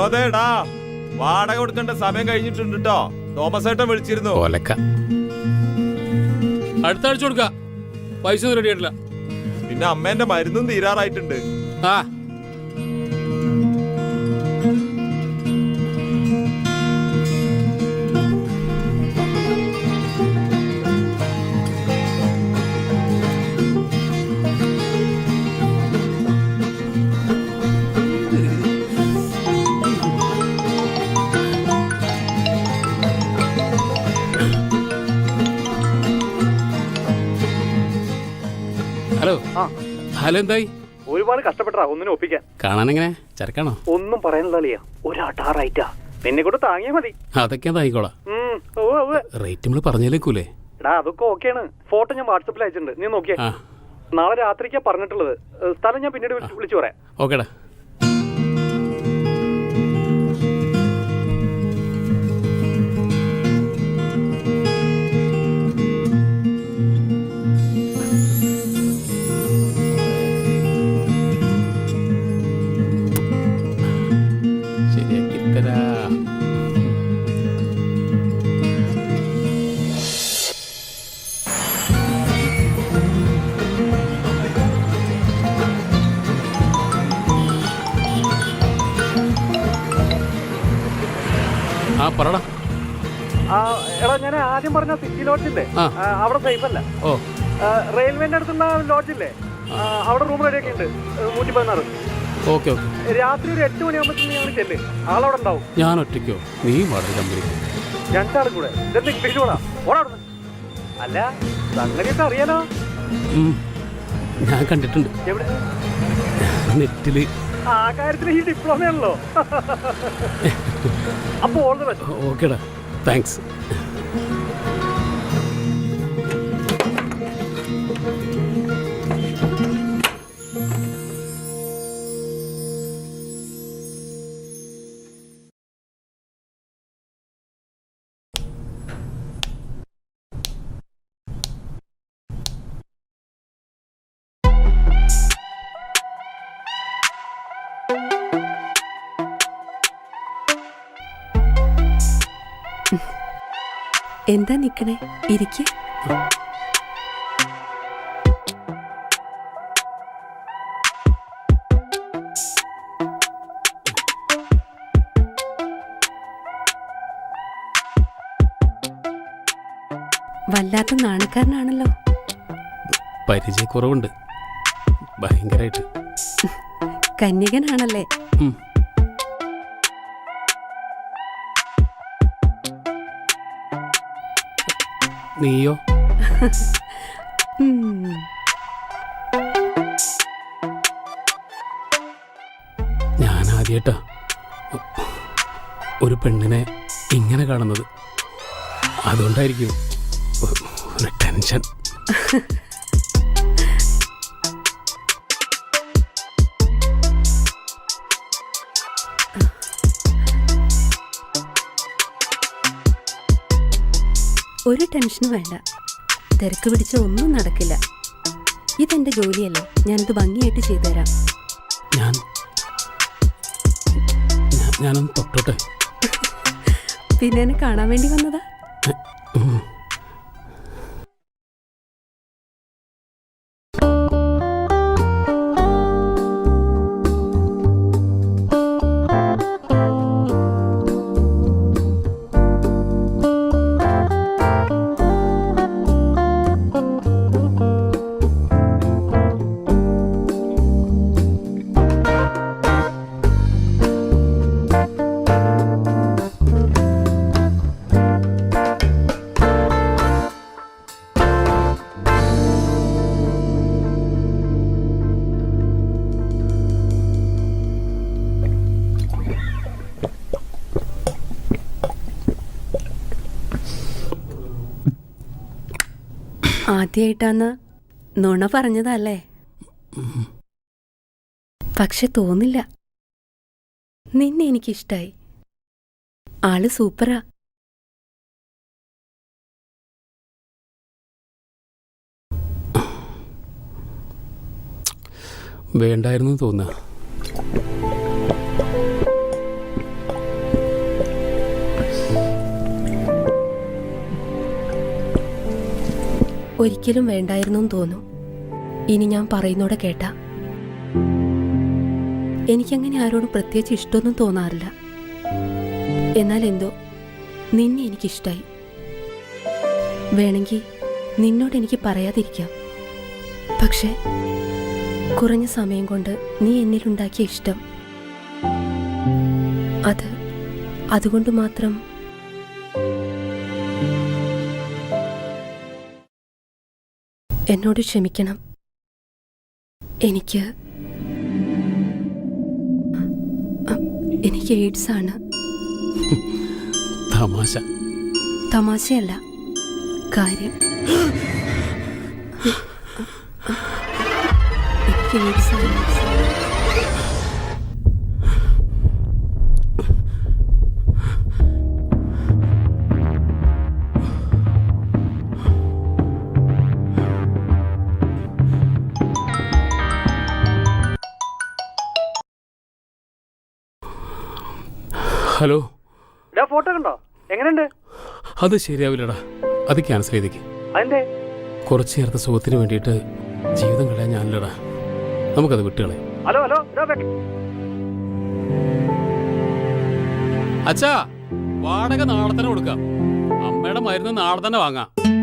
വിനോദേടാ, വാടക കൊടുക്കേണ്ട സമയം കഴിഞ്ഞിട്ടുണ്ട് കേട്ടോ. തോമസ് ഏട്ടൻ വിളിച്ചിരുന്നു. അടുത്ത ആഴ്ച കൊടുക്ക. പൈസ ഒന്നും റെഡി ആയിട്ടില്ല. പിന്നെ അമ്മേന്റെ മരുന്നും തീരാറായിട്ടുണ്ട്. ആ ഹലോ. ഹലോ, എന്തായി? ഒരുപാട് കഷ്ടപ്പെട്ടാ ഒന്നിനും ഒപ്പിക്കാൻ. കാണാൻ എങ്ങനെ? ചരക്കാണോ? ഒന്നും പറയാനുള്ള ഒരാട്ടാറായിട്ടാ. നിന്നെ കൂടെ താങ്ങിയാ മതി. അതൊക്കെ അതായിക്കോളാം. റേറ്റ് നമ്മള് പറഞ്ഞേക്കൂലേ? എടാ അതൊക്കെ ഓക്കെയാണ്. ഫോട്ടോ ഞാൻ വാട്സപ്പിൽ അയച്ചിട്ടുണ്ട്, നീ നോക്കിയേ. നാളെ രാത്രിക്കാ പറഞ്ഞിട്ടുള്ളത്. സ്ഥലം ഞാൻ പിന്നീട് വിളിച്ചു പറയാം. ഓക്കേടാ. പറടാ. എടാ ഞാൻ ആദ്യം പറഞ്ഞ സിറ്റി ലോഡ്ജില്ലേ, അവിടെ സേഫ് അല്ല. റെയിൽവേന്റെ അടുത്തുള്ള ലോഡ്ജില്ലേ, അവിടെ റൂം റെഡിയൊക്കെ ഉണ്ട്. 116. Okay okay. രാത്രി ഒരു 8 മണിയാകുമ്പോഴത്തേക്ക് ഞങ്ങൾ ചെല്ലേ. ആളവിടെ ഉണ്ടാവും. ഞാൻ ഒറ്റയ്ക്കോ? നീ വാടക കമ്പനി? രണ്ടാളും കൂടെ. ഇതെന്താ ഇംഗ്ലീഷ് പോടാ ഓടാ. അല്ല സംഗതിയൊക്കെ അറിയാലോ. ഞാൻ കണ്ടിട്ടുണ്ട്. എവിടെ? നെറ്റില്. ആ കാര്യത്തിൽ ഈ ഡിപ്ലോമയാണല്ലോ. അപ്പൊ ഓൾ ദി ബെസ്റ്റ്. ഓക്കേടാ, താങ്ക്സ്. എന്താ നിക്കണേ? ഇരിക്ക്. വല്ലാത്ത നാണക്കാരനാണല്ലോ. പരിചയക്കുറവുണ്ട് ഭയങ്കരായിട്ട്. കന്യകനാണല്ലേ? നീയോ? ഞാൻ ആദ്യമായിട്ടാ ഒരു പെണ്ണിനെ ഇങ്ങനെ കാണുന്നത്. അതുകൊണ്ടായിരിക്കും ഒരു ടെൻഷൻ. ഒരു ടെൻഷനും വേണ്ട. തിരക്ക് പിടിച്ച ഒന്നും നടക്കില്ല. ഇതെന്റെ ജോലിയല്ലേ, ഞാനിത് ഭംഗിയായിട്ട് ചെയ്തുതരാം. ഞാനൊന്ന് തൊട്ടോട്ടെ? പിന്നെ എന്നെ കാണാൻ വേണ്ടി വന്നതാ? ആദ്യമായിട്ടാന്ന് നുണ പറഞ്ഞതല്ലേ? പക്ഷെ തോന്നില്ല. നിന്നെ എനിക്കിഷ്ടായി. ആള് സൂപ്പറാ. വേണ്ടായിരുന്നു തോന്നുക. ഒരിക്കലും വേണ്ടായിരുന്നു തോന്നും. ഇനി ഞാൻ പറയുന്നോടെ കേട്ടാ. എനിക്കങ്ങനെ ആരോടും പ്രത്യേകിച്ച് ഇഷ്ടമൊന്നും തോന്നാറില്ല. എന്നാൽ എന്തോ നിന്നെ എനിക്കിഷ്ടായി. വേണമെങ്കിൽ നിന്നോട് എനിക്ക് പറയാതിരിക്കാം. പക്ഷെ കുറഞ്ഞ സമയം കൊണ്ട് നീ എന്നിലുണ്ടാക്കിയ ഇഷ്ടം, അതുകൊണ്ട് മാത്രം എന്നോട് ക്ഷമിക്കണം. എനിക്ക് എയ്ഡ്സ് ആണ്. തമാശയല്ല, കാര്യം. എനിക്ക് എയ്ഡ്സ് ആണ്. ഹലോ, ഫോട്ടോ കണ്ടോ? എങ്ങനെയുണ്ട്? അത് ശരിയാവില്ലടാ, അത് ക്യാൻസൽ ചെയ്തേക്ക്. അതിന്റെ കുറച്ചു നേരത്തെ സുഖത്തിന് വേണ്ടിയിട്ട് ജീവിതം കളയാൻ ഞാനില്ലടാ. നമുക്കത് വിട്ടുകളെ. ഹലോ ഹലോ, അച്ഛാ, വാടക നാളെ തന്നെ കൊടുക്കാം. അമ്മയുടെ മരുന്ന് നാളെ തന്നെ വാങ്ങാം.